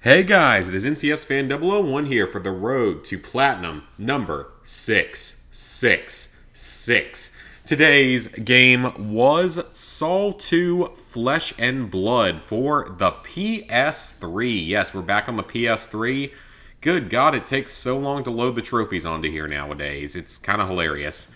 Hey guys, it is NCS Fan 001 here for the road to Platinum number 666. Today's game was Saw 2 Flesh and Blood for the PS3. Yes, we're back on the PS3. Good God, it takes so long to load the trophies onto here nowadays. It's kind of hilarious.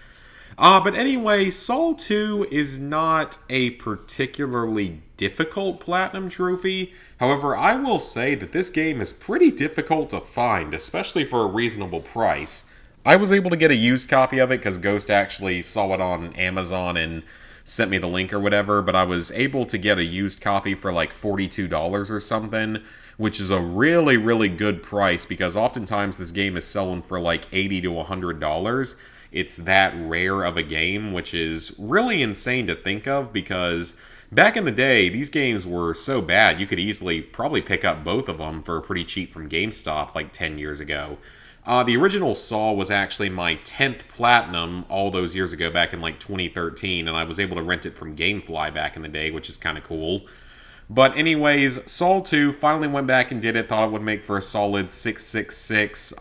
But anyway, Saw 2 is not a particularly difficult Platinum trophy. However, I will say that this game is pretty difficult to find, especially for a reasonable price. I was able to get a used copy of it because Ghost actually saw it on Amazon and sent me the link or whatever, but I was able to get a used copy for like $42 or something, which is a really, really good price because oftentimes this game is selling for like $80 to $100. It's that rare of a game, which is really insane to think of because back in the day, these games were so bad you could easily probably pick up both of them for pretty cheap from GameStop like 10 years ago. The original Saw was actually my 10th Platinum all those years ago, back in like 2013, and I was able to rent it from Gamefly back in the day, which is kind of cool. But anyways, Saw 2 finally went back and did it, thought it would make for a solid 666,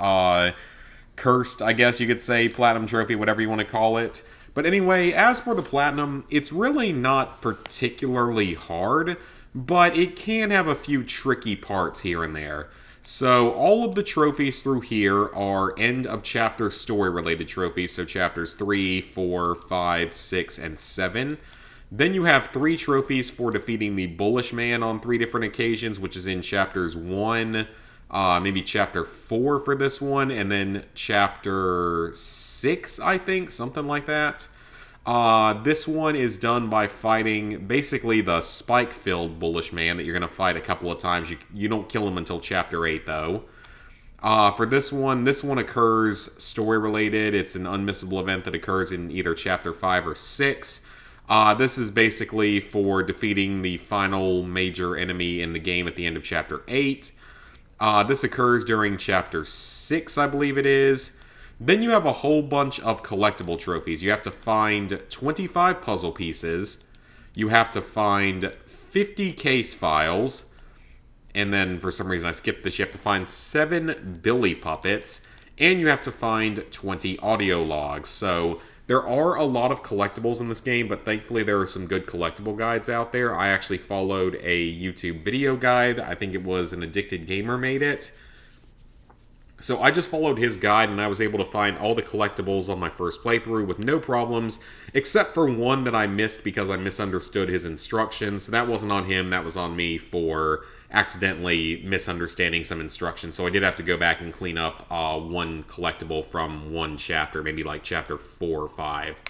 cursed, I guess you could say, Platinum Trophy, whatever you want to call it. But anyway, as for the Platinum, it's really not particularly hard, but it can have a few tricky parts here and there. So all of the trophies through here are end of chapter story related trophies, so chapters 3, 4, 5, 6, and 7. Then you have 3 trophies for defeating the Bullish Man on 3 different occasions, which is in chapters 1, maybe chapter 4 for this one, and then chapter 6, I think, something like that. This one is done by fighting basically the spike-filled Bullish Man that you're going to fight a couple of times. You don't kill him until chapter 8, though. For this one occurs story-related. It's an unmissable event that occurs in either chapter 5 or 6. This is basically for defeating the final major enemy in the game at the end of chapter 8. This occurs during chapter 6, I believe it is. Then you have a whole bunch of collectible trophies. You have to find 25 puzzle pieces. You have to find 50 case files. And then, for some reason, I skipped this. You have to find 7 Billy puppets. And you have to find 20 audio logs. So there are a lot of collectibles in this game, but thankfully there are some good collectible guides out there. I actually followed a YouTube video guide. I think it was an Addicted Gamer made it. So I just followed his guide, and I was able to find all the collectibles on my first playthrough with no problems, except for one that I missed because I misunderstood his instructions. So that wasn't on him, that was on me for accidentally misunderstanding some instructions. So I did have to go back and clean up one collectible from one chapter, maybe like chapter 4 or 5.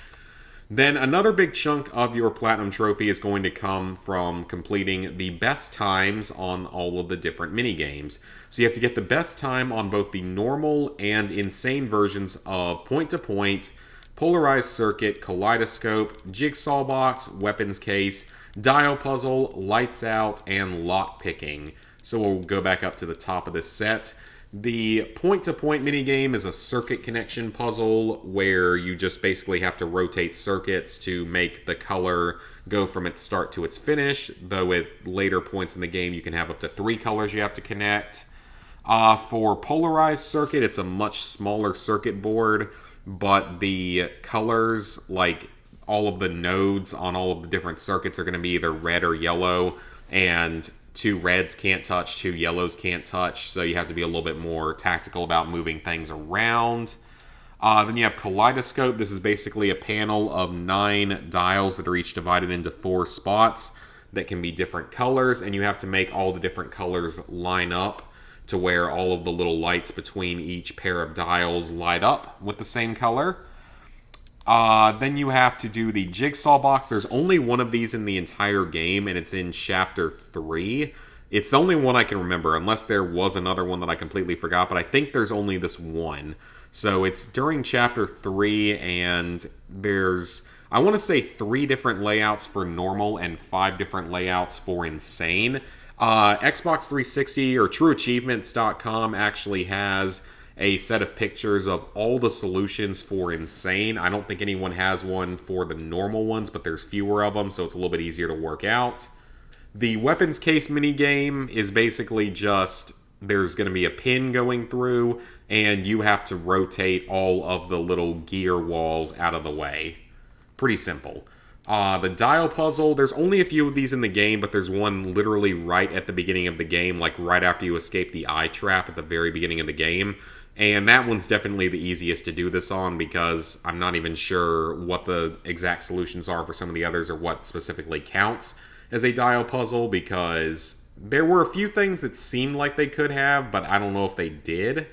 Then another big chunk of your Platinum Trophy is going to come from completing the best times on all of the different minigames. So you have to get the best time on both the normal and insane versions of point-to-point, polarized circuit, kaleidoscope, jigsaw box, weapons case, dial puzzle, lights out, and lock picking. So we'll go back up to the top of this set. The point-to-point minigame is a circuit connection puzzle where you just basically have to rotate circuits to make the color go from its start to its finish, though at later points in the game you can have up to 3 colors you have to connect. For polarized circuit, it's a much smaller circuit board, but the colors, like all of the nodes on all of the different circuits, are going to be either red or yellow, and 2 reds can't touch, 2 yellows can't touch, so you have to be a little bit more tactical about moving things around. Then you have kaleidoscope. This is basically a panel of 9 dials that are each divided into 4 spots that can be different colors, and you have to make all the different colors line up to where all of the little lights between each pair of dials light up with the same color. Then you have to do the jigsaw box. There's only one of these in the entire game, and it's in chapter 3. It's the only one I can remember, unless there was another one that I completely forgot, but I think there's only this one. So it's during chapter 3, and there's, I want to say, 3 different layouts for normal and 5 different layouts for insane. Xbox 360 or TrueAchievements.com actually has a set of pictures of all the solutions for insane. I don't think anyone has one for the normal ones, but there's fewer of them, so it's a little bit easier to work out. The weapons case minigame is basically just there's going to be a pin going through, and you have to rotate all of the little gear walls out of the way. Pretty simple. The dial puzzle, there's only a few of these in the game, but there's one literally right at the beginning of the game, like right after you escape the eye trap at the very beginning of the game. And that one's definitely the easiest to do this on because I'm not even sure what the exact solutions are for some of the others or what specifically counts as a dial puzzle, because there were a few things that seemed like they could have, but I don't know if they did.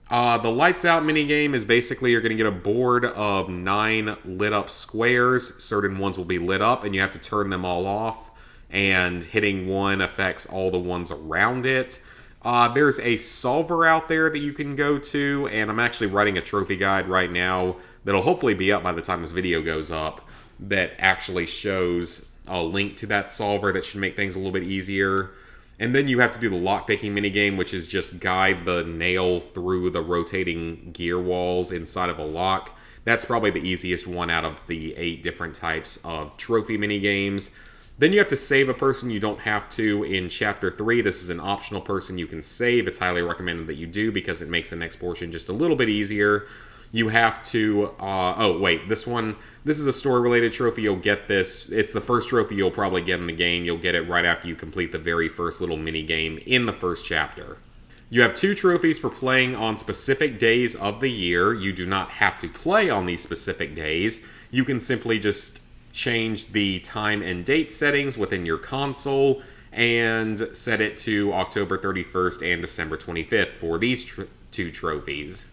The lights out minigame is basically you're going to get a board of 9 lit up squares. Certain ones will be lit up and you have to turn them all off, and hitting one affects all the ones around it. There's a solver out there that you can go to, and I'm actually writing a trophy guide right now that'll hopefully be up by the time this video goes up that actually shows a link to that solver that should make things a little bit easier. And then you have to do the lockpicking minigame, which is just guide the nail through the rotating gear walls inside of a lock. That's probably the easiest one out of the 8 different types of trophy minigames. Then you have to save a person. You don't have to in Chapter 3. This is an optional person you can save. It's highly recommended that you do because it makes the next portion just a little bit easier. You have to... this is a story-related trophy. You'll get this. It's the first trophy you'll probably get in the game. You'll get it right after you complete the very first little mini-game in the first chapter. You have 2 trophies for playing on specific days of the year. You do not have to play on these specific days. You can simply just change the time and date settings within your console and set it to October 31st and December 25th for these 2 trophies.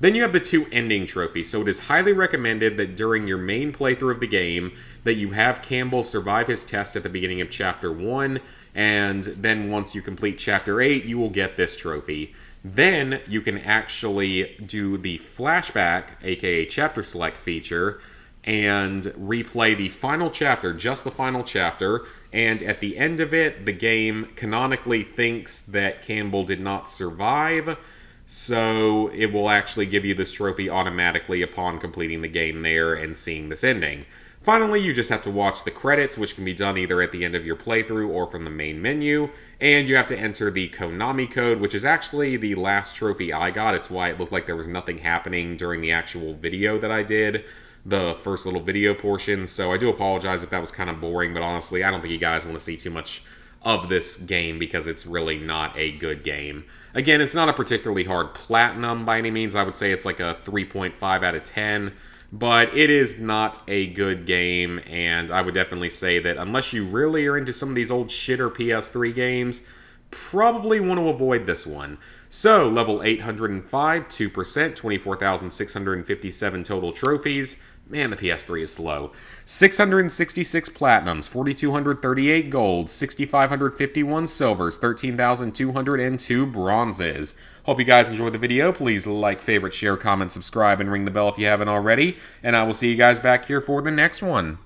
Then you have the 2 ending trophies, so it is highly recommended that during your main playthrough of the game that you have Campbell survive his test at the beginning of Chapter 1, and then once you complete Chapter 8, you will get this trophy. Then you can actually do the flashback, aka chapter select feature, and replay the final chapter, just the final chapter, and at the end of it, the game canonically thinks that Campbell did not survive, so it will actually give you this trophy automatically upon completing the game there and seeing this ending. Finally, you just have to watch the credits, which can be done either at the end of your playthrough or from the main menu, and you have to enter the Konami code, which is actually the last trophy I got. It's why it looked like there was nothing happening during the actual video that I did, the first little video portion, so I do apologize if that was kind of boring, but honestly, I don't think you guys want to see too much of this game because it's really not a good game. Again, it's not a particularly hard platinum by any means. I would say it's like a 3.5 out of 10, but it is not a good game, and I would definitely say that unless you really are into some of these old shitter PS3 games, probably want to avoid this one. So, level 805, 2%, 24,657 total trophies. Man, the PS3 is slow. 666 platinums, 4,238 golds, 6,551 silvers, 13,202 bronzes. Hope you guys enjoyed the video. Please like, favorite, share, comment, subscribe, and ring the bell if you haven't already. And I will see you guys back here for the next one.